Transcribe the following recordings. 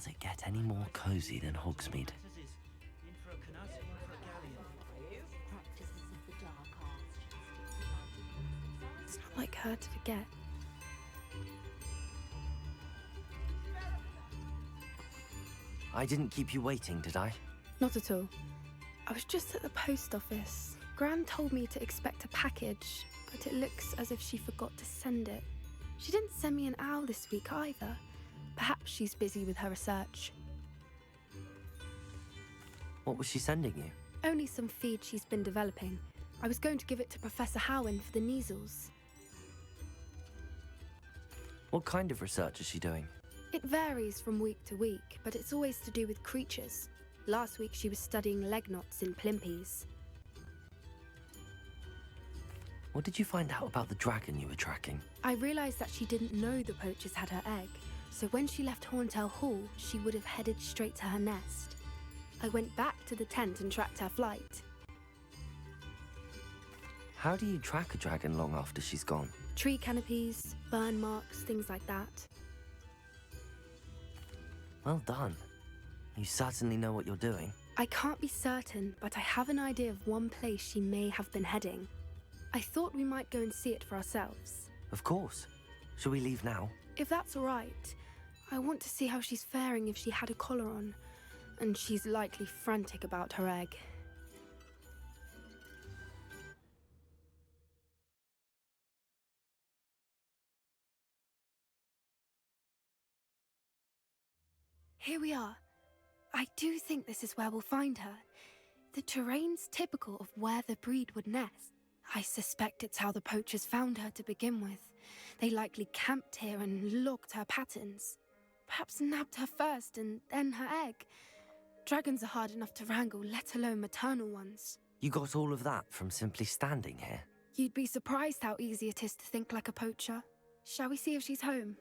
Does it get any more cozy than Hogsmeade? It's not like her to forget. I didn't keep you waiting, did I? Not at all. I was just at the post office. Gran told me to expect a package, but it looks as if she forgot to send it. She didn't send me an owl this week either. Perhaps she's busy with her research. What was she sending you? Only some feed she's been developing. I was going to give it to Professor Howen for the measles. What kind of research is she doing? It varies from week to week, but it's always to do with creatures. Last week she was studying leg knots in plimpies. What did you find out about the dragon you were tracking? I realised that she didn't know the poachers had her egg, so when she left Horntail Hall, she would have headed straight to her nest. I went back to the tent and tracked her flight. How do you track a dragon long after she's gone? Tree canopies, burn marks, things like that. Well done. You certainly know what you're doing. I can't be certain, but I have an idea of one place she may have been heading. I thought we might go and see it for ourselves. Of course. Shall we leave now? If that's all right. I want to see how she's faring if she had a collar on. And she's likely frantic about her egg. Here we are. I do think this is where we'll find her. The terrain's typical of where the breed would nest. I suspect it's how the poachers found her to begin with. They likely camped here and logged her patterns. Perhaps nabbed her first and then her egg. Dragons are hard enough to wrangle, let alone maternal ones. You got all of that from simply standing here? You'd be surprised how easy it is to think like a poacher. Shall we see if she's home?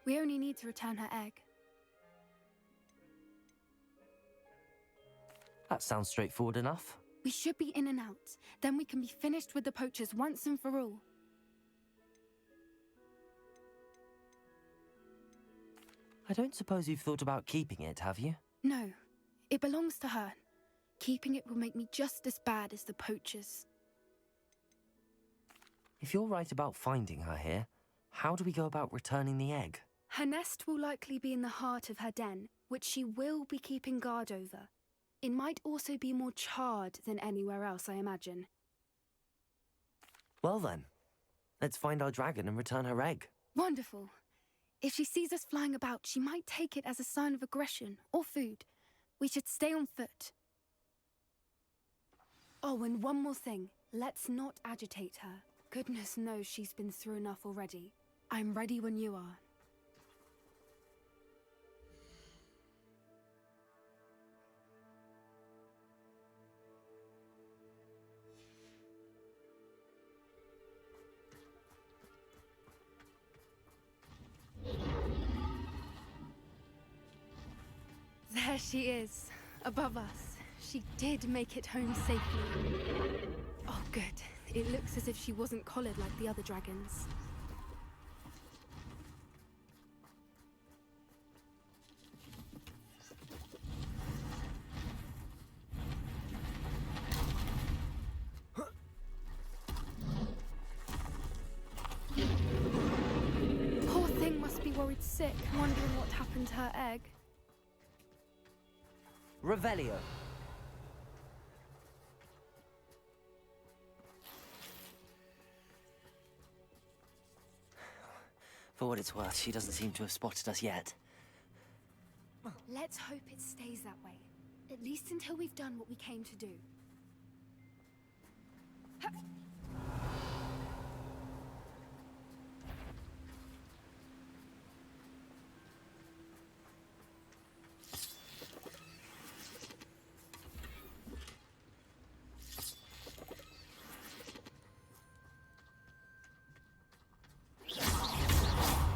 We only need to return her egg. That sounds straightforward enough. We should be in and out. Then we can be finished with the poachers once and for all. I don't suppose you've thought about keeping it, have you? No. It belongs to her. Keeping it will make me just as bad as the poachers. If you're right about finding her here, how do we go about returning the egg? Her nest will likely be in the heart of her den, which she will be keeping guard over. It might also be more charred than anywhere else, I imagine. Well then, let's find our dragon and return her egg. Wonderful. If she sees us flying about, she might take it as a sign of aggression or food. We should stay on foot. Oh, and one more thing. Let's not agitate her. Goodness knows she's been through enough already. I'm ready when you are. There she is, above us. She did make it home safely. Oh, good. It looks as if she wasn't collared like the other dragons. Poor thing must be worried sick, wondering what happened to her egg. Revelio. For what it's worth, she doesn't seem to have spotted us yet. Let's hope it stays that way. At least until we've done what we came to do.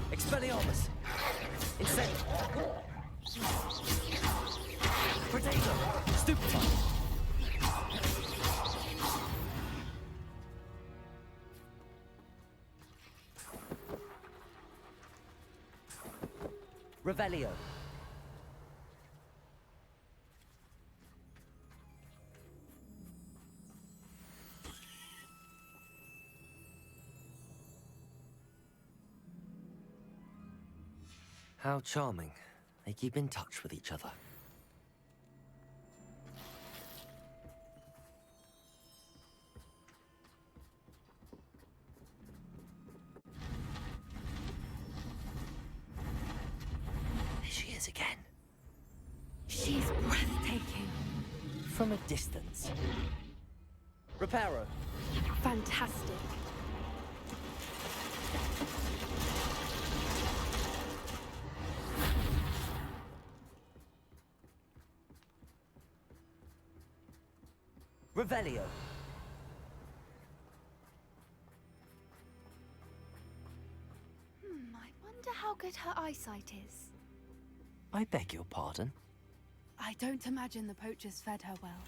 Expelliarmus! Incendio! Predator! Stupefy! Revelio! How charming. They keep in touch with each other. There she is again. She's breathtaking. From a distance. Reparo. Fantastic. Revelio. I wonder how good her eyesight is. I beg your pardon? I don't imagine the poachers fed her well.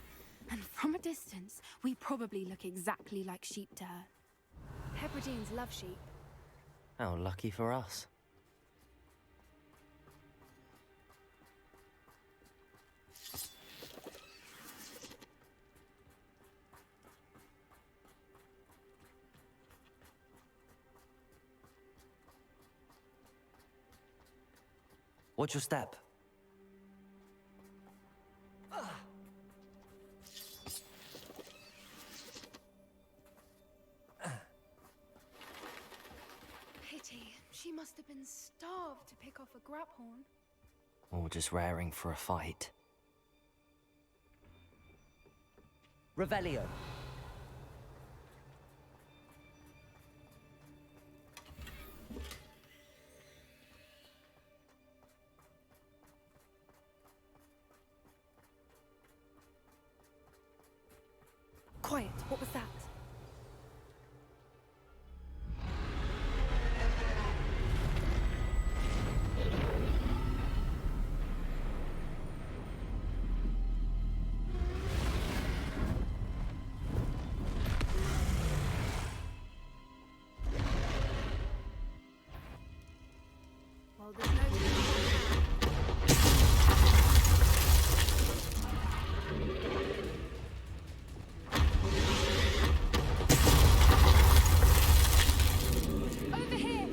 And from a distance, we probably look exactly like sheep to her. Hebrideans love sheep. How lucky for us. Watch your step. Pity. She must have been starved to pick off a graphorn. Or just raring for a fight. Revelio. Quiet. What was that? Well, there's no turning back now. Over here!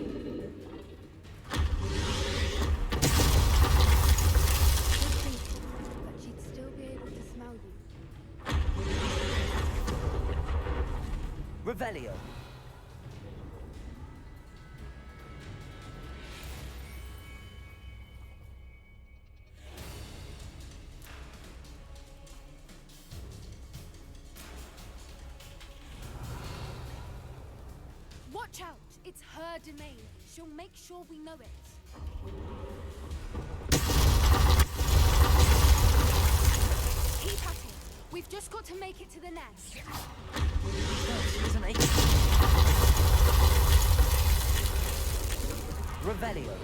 Good thinking, but she'd still be able to smell you. Revelio. Watch out! It's her domain. She'll make sure we know it. Keep at it. We've just got to make it to the nest. She isn't able. Revelio.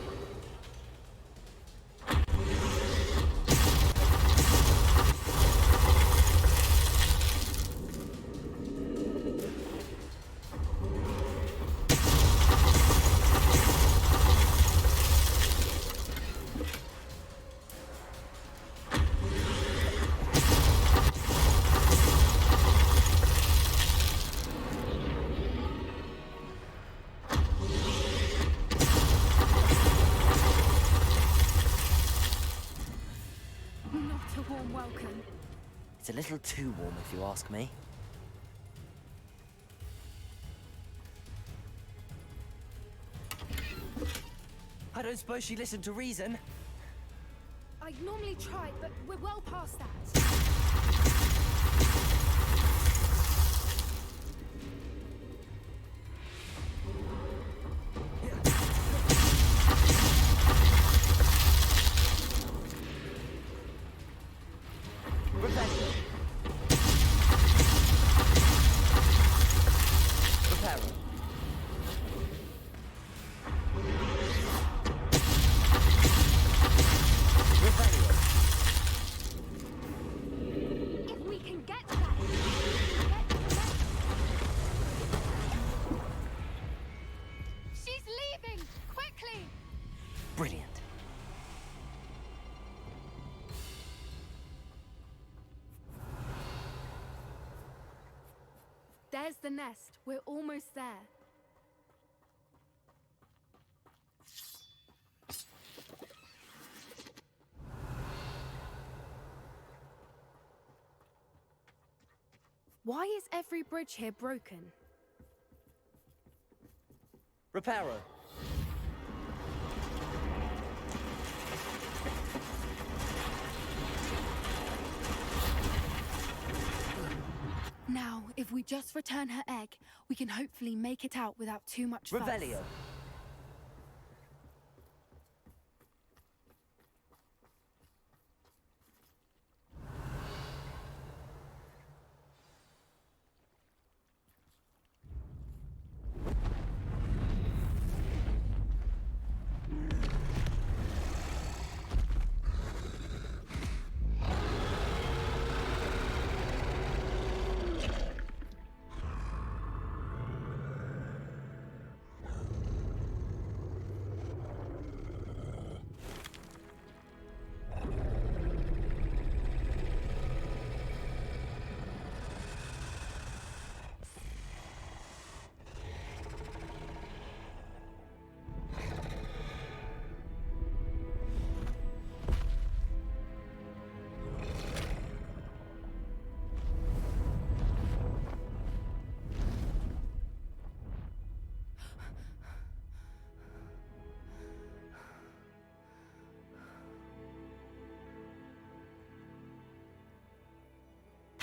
Not a warm welcome. It's a little too warm if you ask me. I don't suppose she listened to reason. I'd normally try, but we're well past that. Revelio. Reparo. Revelio. If we can get to that, we can get to the nest. She's leaving! Quickly! Brilliant. There's the nest. We're almost there. Why is every bridge here broken? Reparo. Now, if we just return her egg, we can hopefully make it out without too much fuss. Revelio.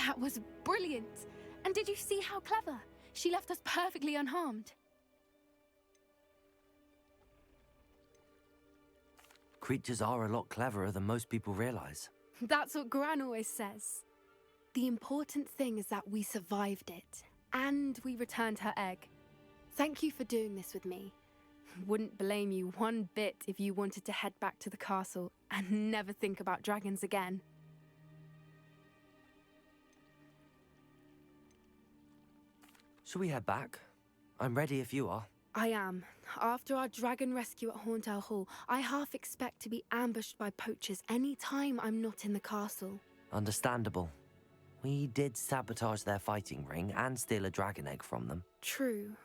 That was brilliant! And did you see how clever? She left us perfectly unharmed. Creatures are a lot cleverer than most people realize. That's what Gran always says. The important thing is that we survived it, and we returned her egg. Thank you for doing this with me. Wouldn't blame you one bit if you wanted to head back to the castle and never think about dragons again. Shall we head back? I'm ready if you are. I am. After our dragon rescue at Hauntow Hall, I half expect to be ambushed by poachers any time I'm not in the castle. Understandable. We did sabotage their fighting ring and steal a dragon egg from them. True.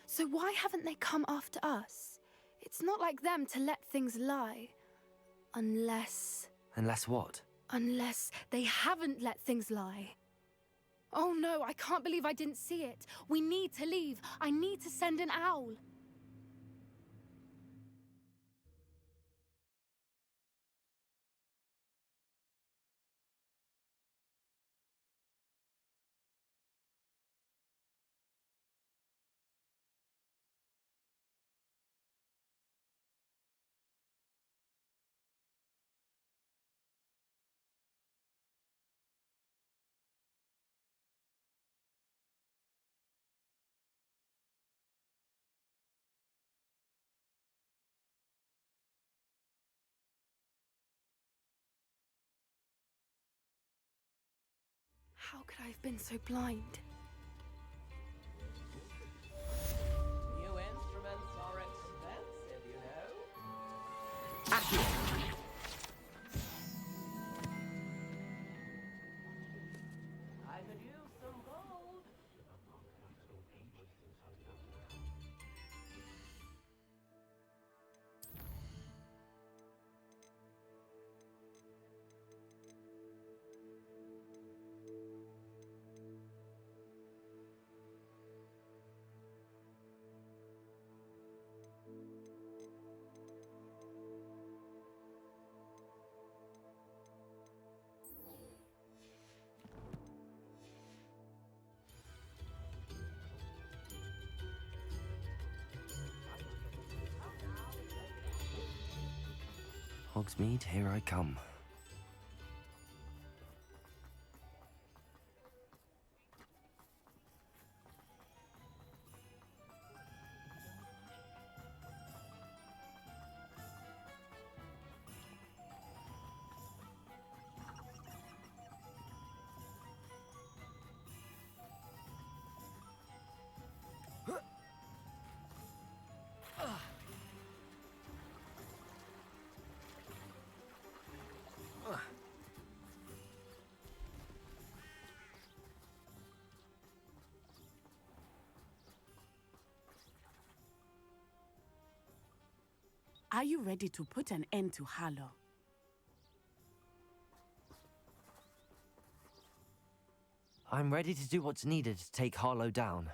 So why haven't they come after us? It's not like them to let things lie. Unless what? Unless they haven't let things lie. Oh no, I can't believe I didn't see it. We need to leave. I need to send an owl. How could I have been so blind? New instruments are expensive, you know. Accio. I could use some gold. Hogsmeade, here I come. Are you ready to put an end to Harlow? I'm ready to do what's needed to take Harlow down.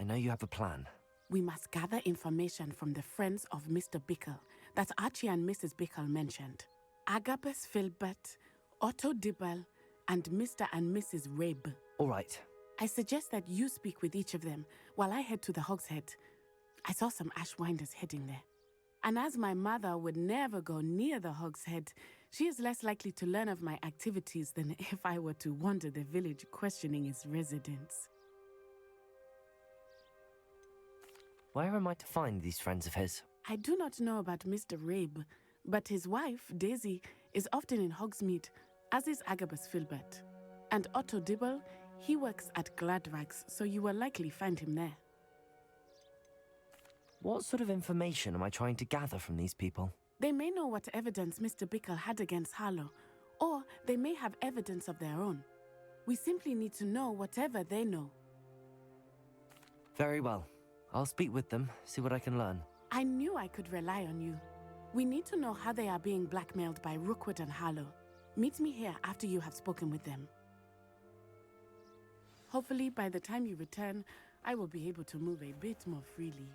I know you have a plan. We must gather information from the friends of Mr. Bickle that Archie and Mrs. Bickle mentioned. Agabus Filbert, Otto Dibble, and Mr. and Mrs. Rabe. All right. I suggest that you speak with each of them while I head to the Hogshead. I saw some Ashwinders heading there. And as my mother would never go near the Hogshead, she is less likely to learn of my activities than if I were to wander the village questioning its residents. Where am I to find these friends of his? I do not know about Mr. Rabe, but his wife, Daisy, is often in Hogsmeade, as is Agabus Filbert. And Otto Dibble, he works at Gladrags, so you will likely find him there. What sort of information am I trying to gather from these people? They may know what evidence Mr. Bickle had against Harlow, or they may have evidence of their own. We simply need to know whatever they know. Very well. I'll speak with them, see what I can learn. I knew I could rely on you. We need to know how they are being blackmailed by Rookwood and Harlow. Meet me here after you have spoken with them. Hopefully, by the time you return, I will be able to move a bit more freely.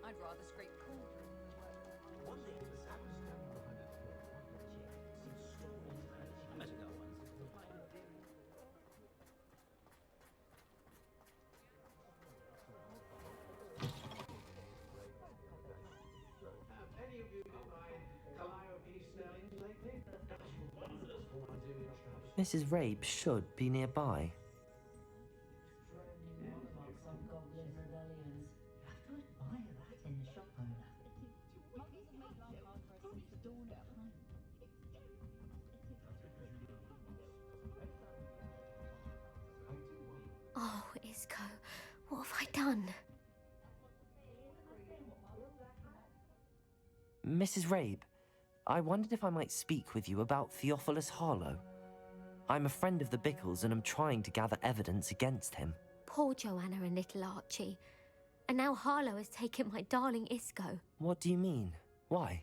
I'd rather scrape cauldron. Mrs. Rabe should be nearby. Oh, Isco, what have I done? Mrs. Rabe, I wondered if I might speak with you about Theophilus Harlow. I'm a friend of the Bickles and am trying to gather evidence against him. Poor Joanna and little Archie. And now Harlow has taken my darling Isco. What do you mean? Why?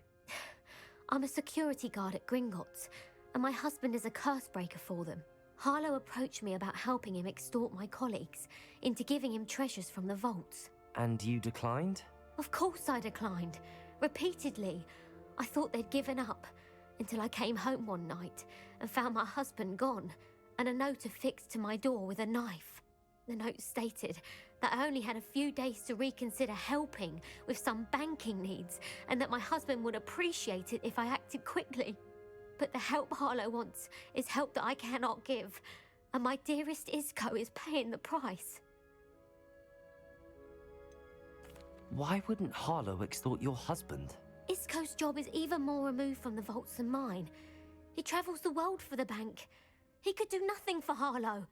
I'm a security guard at Gringotts, and my husband is a curse breaker for them. Harlow approached me about helping him extort my colleagues into giving him treasures from the vaults. And you declined? Of course I declined. Repeatedly. I thought they'd given up, until I came home one night and found my husband gone, and a note affixed to my door with a knife. The note stated that I only had a few days to reconsider helping with some banking needs, and that my husband would appreciate it if I acted quickly. But the help Harlow wants is help that I cannot give, and my dearest Isco is paying the price. Why wouldn't Harlow extort your husband? Isco's job is even more removed from the vaults than mine. He travels the world for the bank. He could do nothing for Harlow.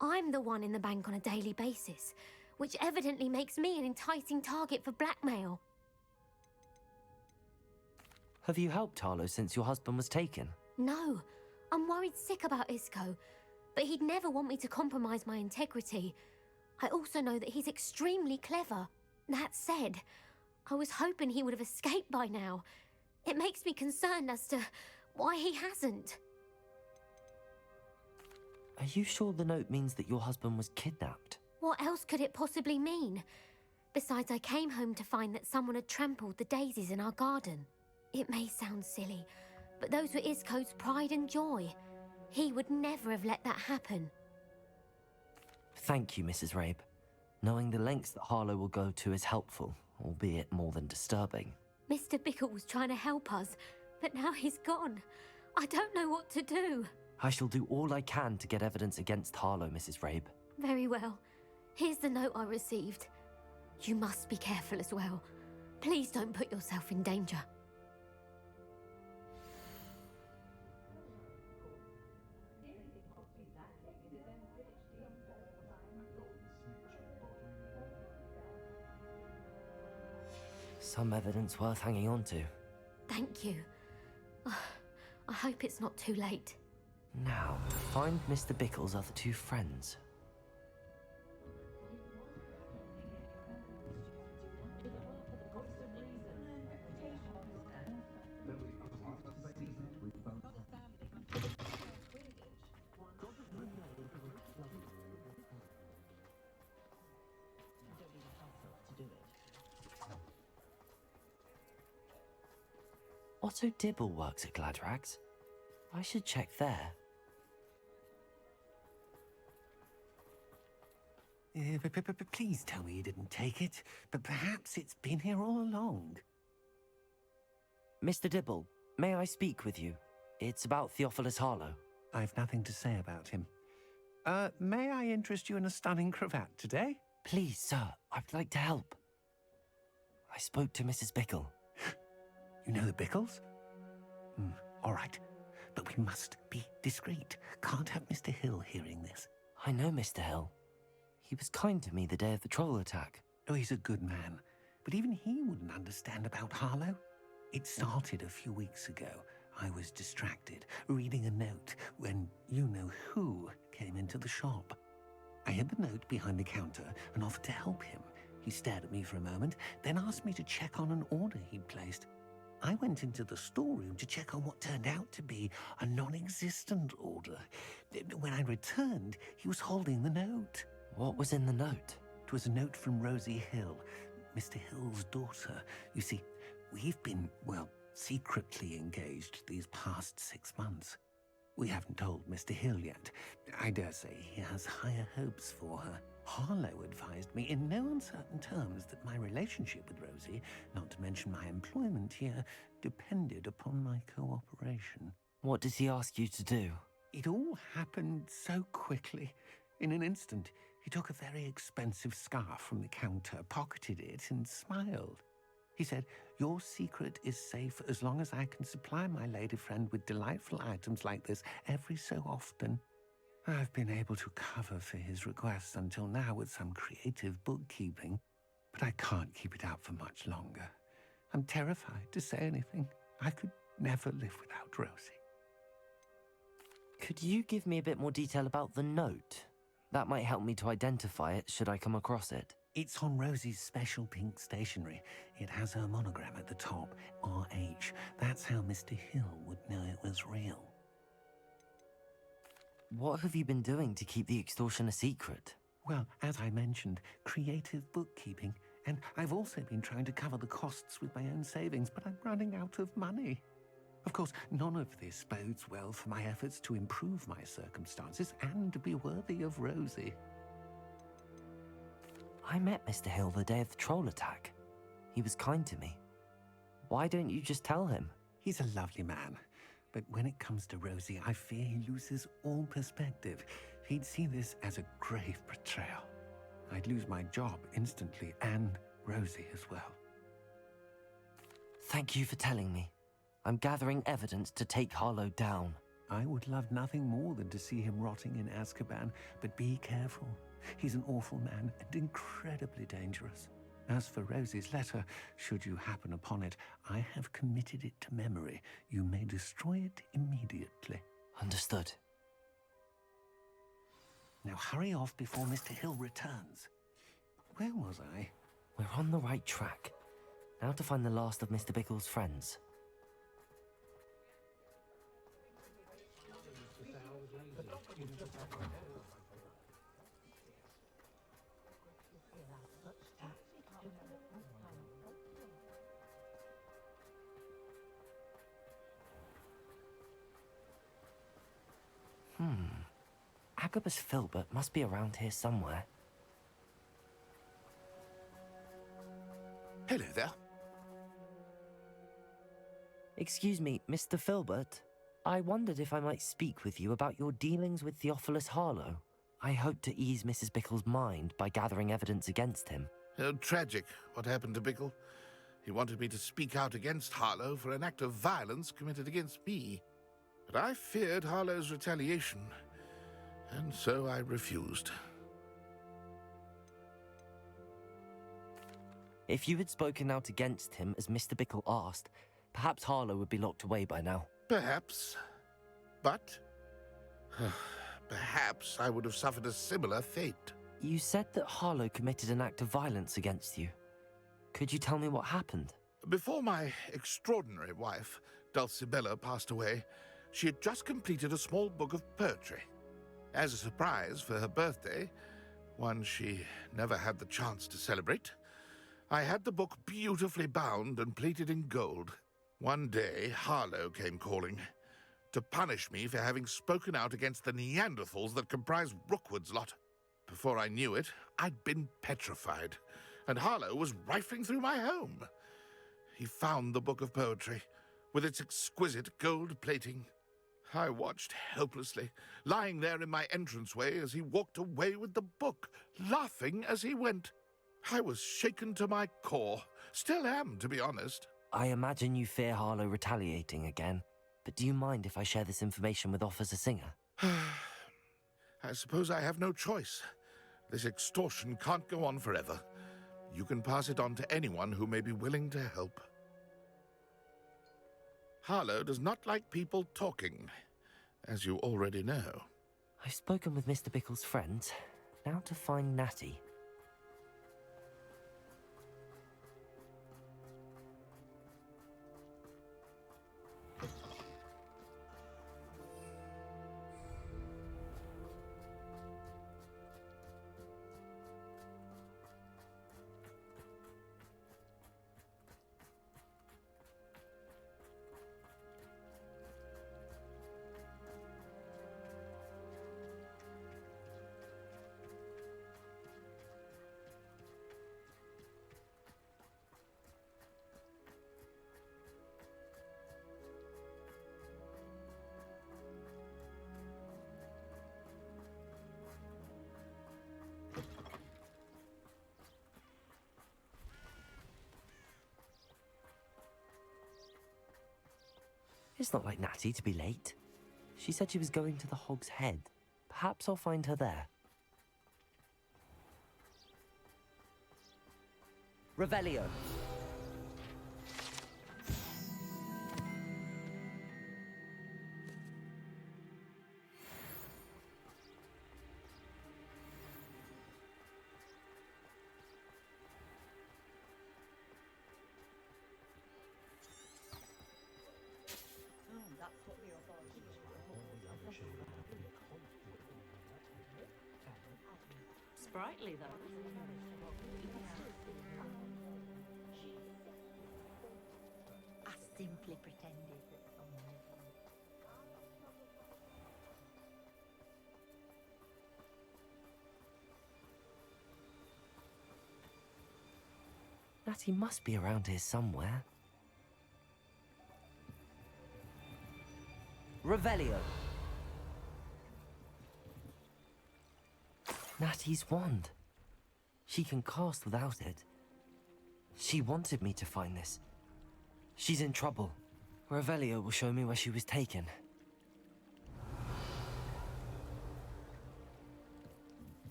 I'm the one in the bank on a daily basis, which evidently makes me an enticing target for blackmail. Have you helped Harlow since your husband was taken? No, I'm worried sick about Isco, but he'd never want me to compromise my integrity. I also know that he's extremely clever. That said, I was hoping he would have escaped by now. It makes me concerned as to why he hasn't. Are you sure the note means that your husband was kidnapped? What else could it possibly mean? Besides, I came home to find that someone had trampled the daisies in our garden. It may sound silly, but those were Isco's pride and joy. He would never have let that happen. Thank you, Mrs. Rabe. Knowing the lengths that Harlow will go to is helpful, albeit more than disturbing. Mr. Bickle was trying to help us, but now he's gone. I don't know what to do. I shall do all I can to get evidence against Harlow, Mrs. Rabe. Very well. Here's the note I received. You must be careful as well. Please don't put yourself in danger. Some evidence worth hanging on to. Thank you. I hope it's not too late. Now, find Mr. Bickle's other two friends. Otto Dibble works at Gladrags. I should check there. Please tell me you didn't take it, but perhaps it's been here all along. Mr. Dibble, may I speak with you? It's about Theophilus Harlow. I've nothing to say about him. May I interest you in a stunning cravat today? Please, sir, I'd like to help. I spoke to Mrs. Bickle. You know the Bickles? All right, but we must be discreet. Can't have Mr. Hill hearing this. I know Mr. Hill. He was kind to me the day of the troll attack. Oh, he's a good man, but even he wouldn't understand about Harlow. It started a few weeks ago. I was distracted, reading a note, when you-know-who came into the shop. I hid the note behind the counter and offered to help him. He stared at me for a moment, then asked me to check on an order he'd placed. I went into the storeroom to check on what turned out to be a non-existent order. When I returned, he was holding the note. What was in the note? It was a note from Rosie Hill, Mr. Hill's daughter. You see, we've been, well, secretly engaged these past 6 months. We haven't told Mr. Hill yet. I dare say he has higher hopes for her. Harlow advised me in no uncertain terms that my relationship with Rosie, not to mention my employment here, depended upon my cooperation. What did he ask you to do? It all happened so quickly. In an instant, he took a very expensive scarf from the counter, pocketed it, and smiled. He said, "Your secret is safe as long as I can supply my lady friend with delightful items like this every so often." I've been able to cover for his requests until now with some creative bookkeeping, but I can't keep it out for much longer. I'm terrified to say anything. I could never live without Rosie. Could you give me a bit more detail about the note? That might help me to identify it should I come across it. It's on Rosie's special pink stationery. It has her monogram at the top, RH. That's how Mr. Hill would know it was real. What have you been doing to keep the extortion a secret? Well, as I mentioned, creative bookkeeping. And I've also been trying to cover the costs with my own savings, but I'm running out of money. Of course, none of this bodes well for my efforts to improve my circumstances and be worthy of Rosie. I met Mr. Hill the day of the troll attack. He was kind to me. Why don't you just tell him? He's a lovely man. But when it comes to Rosie, I fear he loses all perspective. He'd see this as a grave betrayal. I'd lose my job instantly, and Rosie as well. Thank you for telling me. I'm gathering evidence to take Harlow down. I would love nothing more than to see him rotting in Azkaban, but be careful. He's an awful man and incredibly dangerous. As for Rosie's letter, should you happen upon it, I have committed it to memory. You may destroy it immediately. Understood. Now hurry off before Mr. Hill returns. Where was I? We're on the right track. Now to find the last of Mr. Bickle's friends. Agabus Filbert must be around here somewhere. Hello there. Excuse me, Mr. Filbert. I wondered if I might speak with you about your dealings with Theophilus Harlow. I hope to ease Mrs. Bickle's mind by gathering evidence against him. Tragic, what happened to Bickle. He wanted me to speak out against Harlow for an act of violence committed against me. But I feared Harlow's retaliation, and so I refused. If you had spoken out against him as Mr. Bickle asked, perhaps Harlow would be locked away by now. Perhaps. But perhaps I would have suffered a similar fate. You said that Harlow committed an act of violence against you. Could you tell me what happened? Before my extraordinary wife, Dulcibella, passed away, she had just completed a small book of poetry. As a surprise for her birthday, one she never had the chance to celebrate, I had the book beautifully bound and plated in gold. One day, Harlow came calling to punish me for having spoken out against the Neanderthals that comprise Rookwood's lot. Before I knew it, I'd been petrified, and Harlow was rifling through my home. He found the book of poetry, with its exquisite gold plating. I watched helplessly, lying there in my entranceway as he walked away with the book, laughing as he went. I was shaken to my core. Still am, to be honest. I imagine you fear Harlow retaliating again, but do you mind if I share this information with Officer Singer? I suppose I have no choice. This extortion can't go on forever. You can pass it on to anyone who may be willing to help. Harlow does not like people talking, as you already know. I've spoken with Mr. Bickle's friends. Now to find Natty. It's not like Natty to be late. She said she was going to the Hog's Head. Perhaps I'll find her there. Revelio. Sprightly, though. I simply pretended that someone was Natty must be around here somewhere. Revelio. Natty's wand. She can cast without it. She wanted me to find this. She's in trouble. Revelio will show me where she was taken.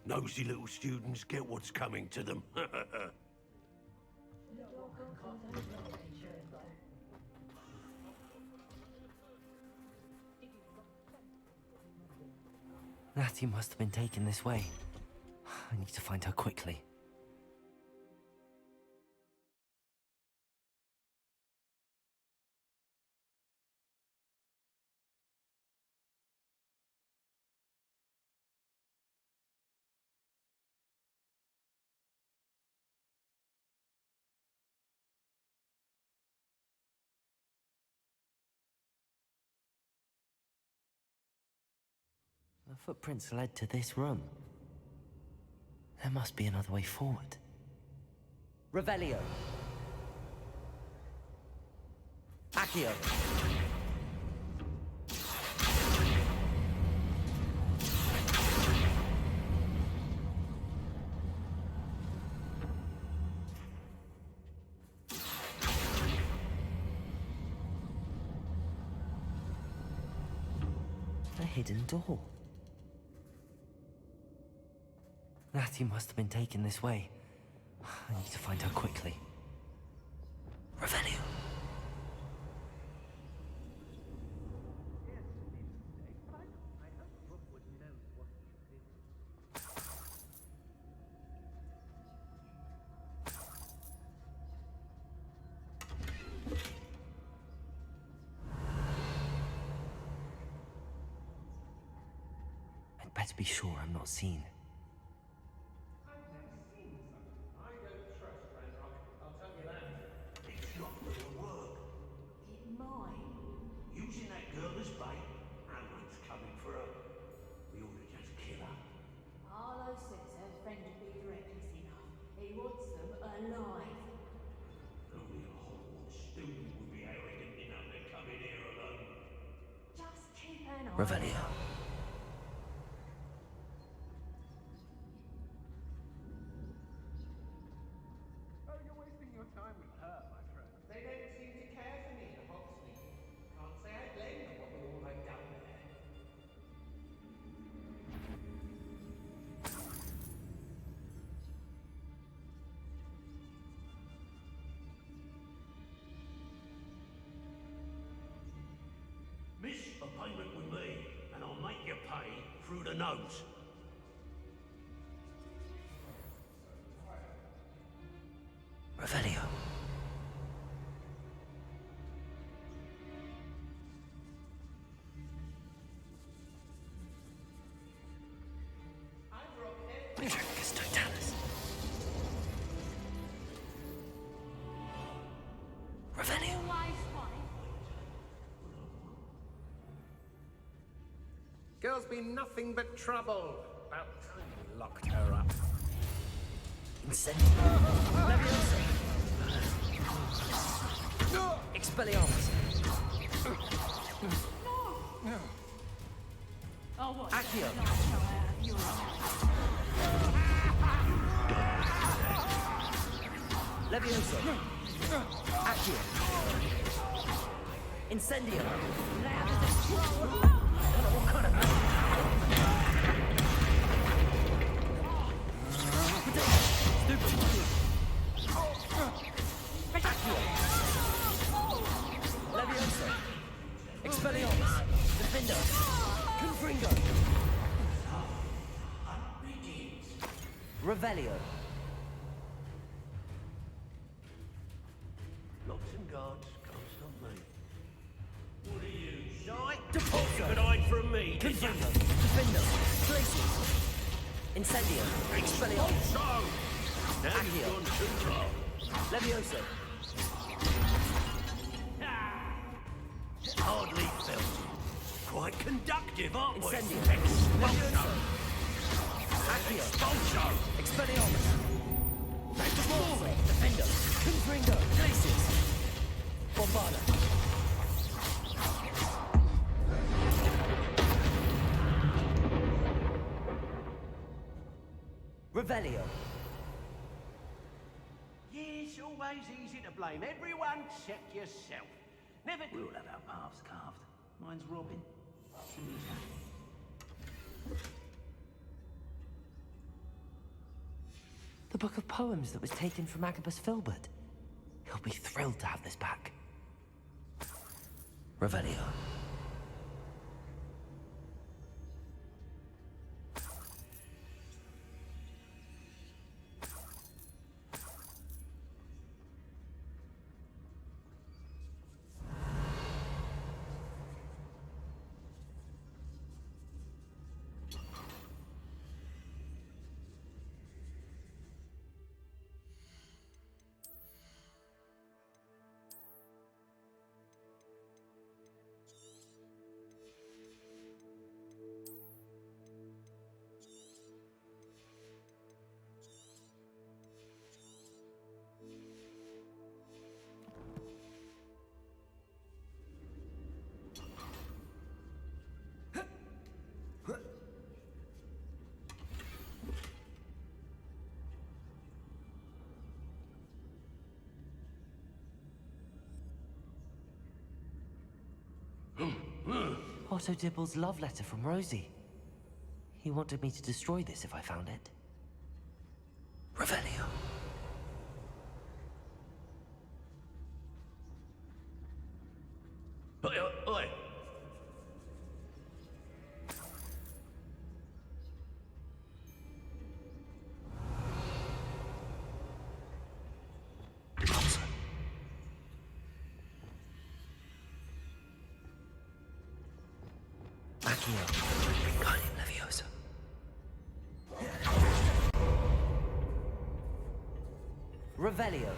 Nosy little students get what's coming to them. Natty must have been taken this way. I need to find her quickly. The footprints led to this room. There must be another way forward. Revelio. Accio. A hidden door. Natty must have been taken this way. I need to find her quickly. Revelio. Better be sure I'm not seen. It's not gonna work. It might. Using that girl as bait, Aaron's coming for her. We ought to just kill her. Harlow says her friend would be reckless enough. He wants them alive. Only a Hogwarts student would be arrogant enough to come in here alone. Just keep an eye. Revelio. Oh, you're wasting your time with her, my friend. They don't seem to care for me in Hogsmeade. Can't say I blame them what all I've done there. Miss a payment with me, and I'll make you pay through the nose. Revelio. Tricus totalis. Revelio. Girl's been nothing but trouble. About time you locked her up. Incendio. Leviosa. Expelliarmus. Oh, what? Accio. Leviosa. Accio. Incendio. Leviosa. Expelliarmus. Defendo. Confringo. Revelio. Locks and guards can't stop me. What are you, shy? Depulso. You could hide from me, did you? Confringo. Defendo. Glacius. Incendio. Expelliarmus. So, now Accio. you've gone too far. Leviosa. Hardly felt it. Quite conductive, aren't we? Incendio. Expulso! Accio. Expulso! Expelliarmus. Depulso. Defendo. Confringo. Glacius. Bombarda. Revelio. Yes, always easy to blame everyone except yourself. Never. We'll have our paths carved. Mine's Robin. The book of poems that was taken from Agabus Filbert. He'll be thrilled to have this back. Revelio. Otto Dibble's love letter from Rosie. He wanted me to destroy this if I found it. Revelio. Oi, oi! Accio. Guardian Leviosa. Revelio.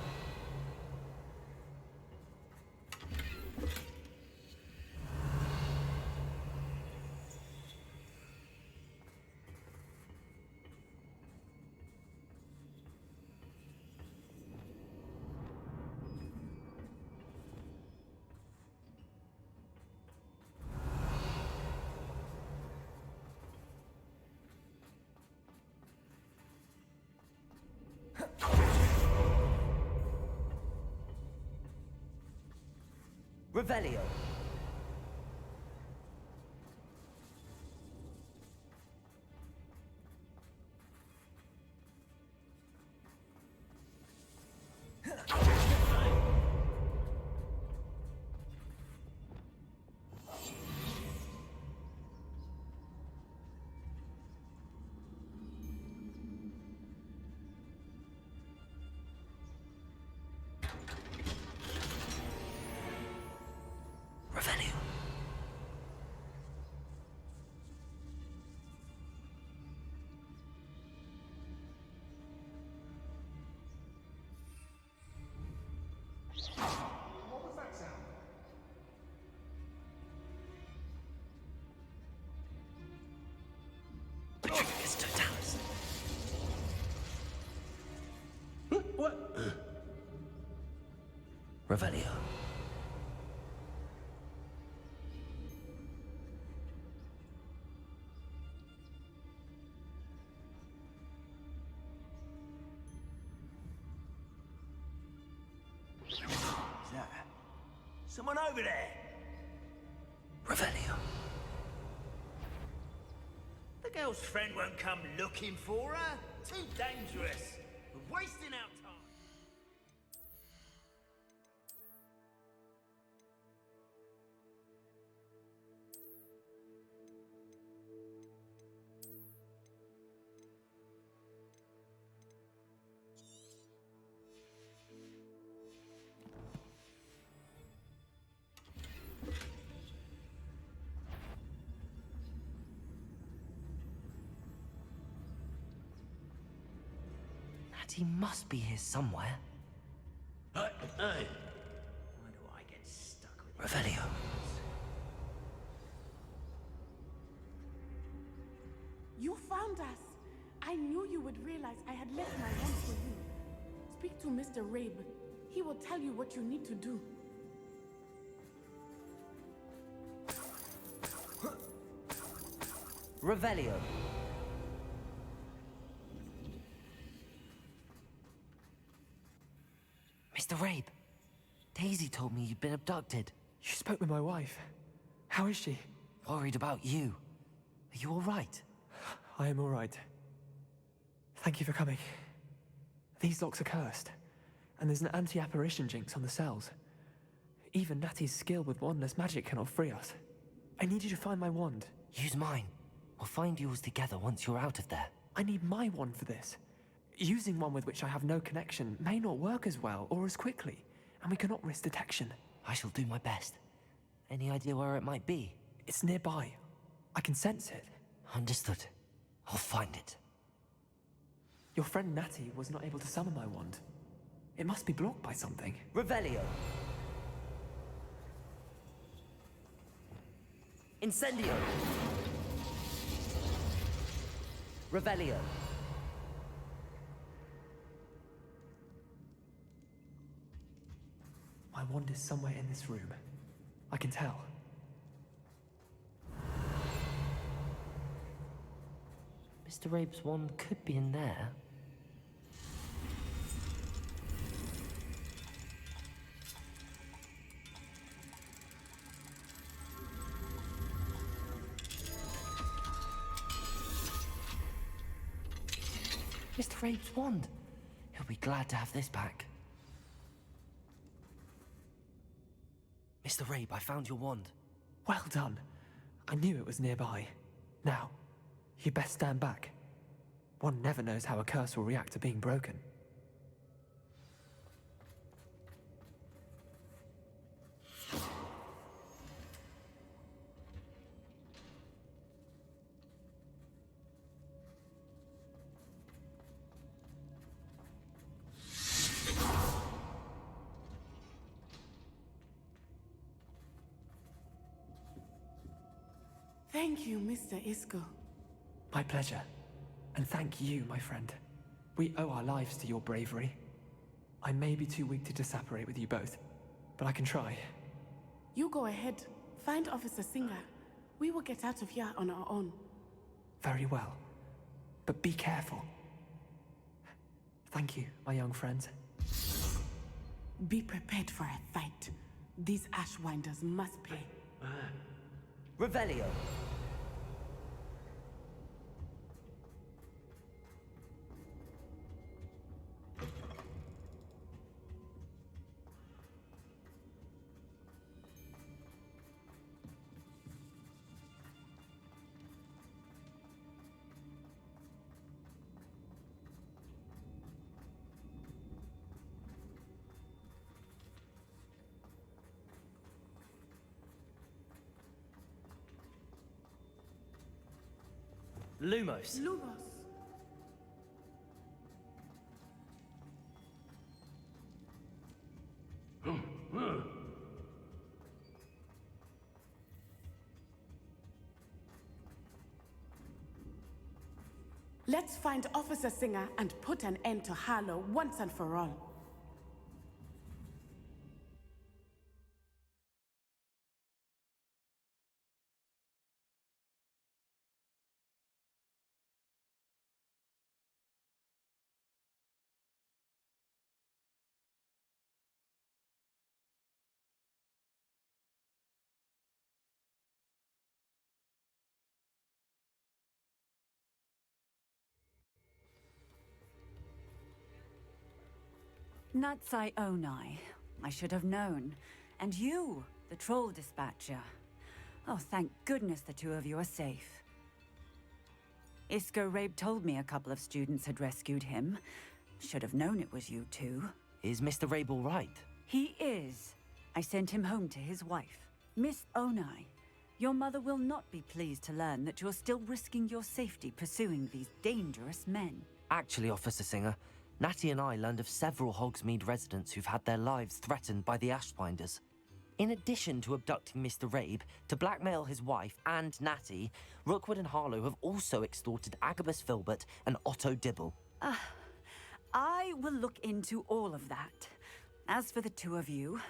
Revelio. What was that sound? Patricius Totalis. What? Revelio. Someone over there! Revelio. The girl's friend won't come looking for her. Too dangerous. We're wasting our time. He must be here somewhere. Hey! Why do I get stuck with Revelio. You found us. I knew you would realize I had left my wand for you. Speak to Mr. Rabe. He will tell you what you need to do. Revelio. Mr. Rabe, Daisy told me you'd been abducted. You spoke with my wife. How is she? Worried about you. Are you all right? I am all right. Thank you for coming. These locks are cursed, and there's an anti-apparition jinx on the cells. Even Natty's skill with wandless magic cannot free us. I need you to find my wand. Use mine. We'll find yours together once you're out of there. I need my wand for this. Using one with which I have no connection may not work as well or as quickly, and we cannot risk detection. I shall do my best. Any idea where it might be? It's nearby. I can sense it. Understood. I'll find it. Your friend Natty was not able to summon my wand. It must be blocked by something. Revelio. Incendio. Revelio. My wand is somewhere in this room. I can tell. Mr. Rabe's wand could be in there. Mr. Rabe's wand. He'll be glad to have this back. Mr. Rabe, I found your wand. Well done. I knew it was nearby. Now, you best stand back. One never knows how a curse will react to being broken. Thank you, Mr. Isco. My pleasure. And thank you, my friend. We owe our lives to your bravery. I may be too weak to disapparate with you both, but I can try. You go ahead. Find Officer Singer. We will get out of here on our own. Very well. But be careful. Thank you, my young friends. Be prepared for a fight. These Ashwinders must pay. Revelio. Lumos. Lumos. Let's find Officer Singer and put an end to Harlow once and for all. Natsai Onai. I should have known. And you, the troll dispatcher. Oh, thank goodness the two of you are safe. Isco Rabe told me a couple of students had rescued him. Should have known it was you two. Is Mr. Rabe all right? He is. I sent him home to his wife. Miss Onai, your mother will not be pleased to learn that you're still risking your safety pursuing these dangerous men. Actually, Officer Singer, Natty and I learned of several Hogsmeade residents who've had their lives threatened by the Ashwinders. In addition to abducting Mr. Rabe to blackmail his wife and Natty, Rookwood and Harlow have also extorted Agabus Filbert and Otto Dibble. I will look into all of that. As for the two of you,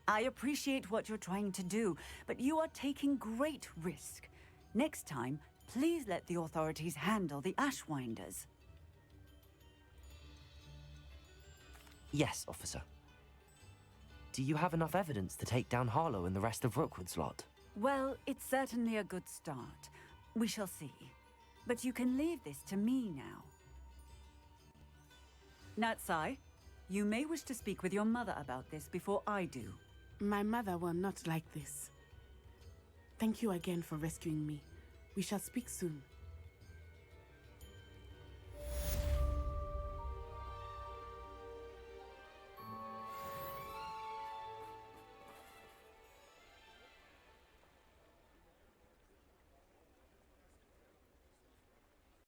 I appreciate what you're trying to do, but you are taking great risk. Next time, please let the authorities handle the Ashwinders. Yes, officer. Do you have enough evidence to take down Harlow and the rest of Rookwood's lot? Well, it's certainly a good start. We shall see. But you can leave this to me now. Natsai, you may wish to speak with your mother about this before I do. My mother will not like this. Thank you again for rescuing me. We shall speak soon.